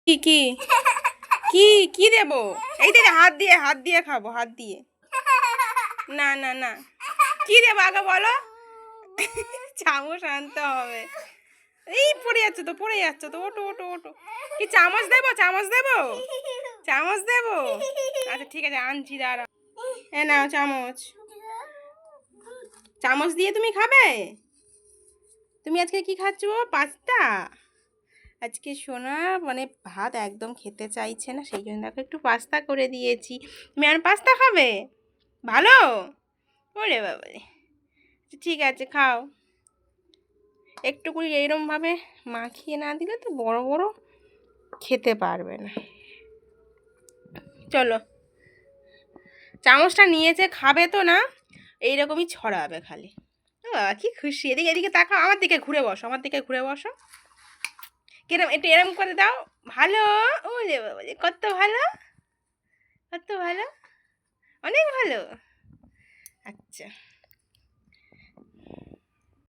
কি কি কি কি দেবো? এই তো হাত দিয়ে খাবো, হাত দিয়ে। না না না, কি দেবো আগে বলো। চামচ আনতে হবে। এই পড়ে যাচ্ছ তো, ওটো ওটো ওটো। কি চামচ দেবো? চামচ দেবো? চামচ দেবো? আচ্ছা ঠিক আছে, আনছি, দাঁড়াও। এ নাও চামচ। চামচ দিয়ে তুমি খাবে? তুমি আজকে কি খাচ্ছ? পাস্তা? আজকে সোনা মানে ভাত একদম খেতে চাইছে না, সেই জন্য দেখো একটু পাস্তা করে দিয়েছি। তুমি আর পাস্তা খাবে? ভালো? ওরে বাবা রে। ঠিক আছে, খাও। একটুকুনি এইরমভাবে মাখিয়ে না দিলে তো বড় বড় খেতে পারবে না। চলো, চামচটা নিয়েছে, খাবে তো না, এইরকমই ছড়াবে খালি। ও বাবা, কি খুশি! এদিকে এদিকে তাকাও, আমার দিকে ঘুরে বসো, আমার দিকে ঘুরে বসো। কিরম একটু এরম করে দাও। ভালো? ওরে বাবা রে, কত ভালো, কত ভালো, অনেক ভালো। আচ্ছা।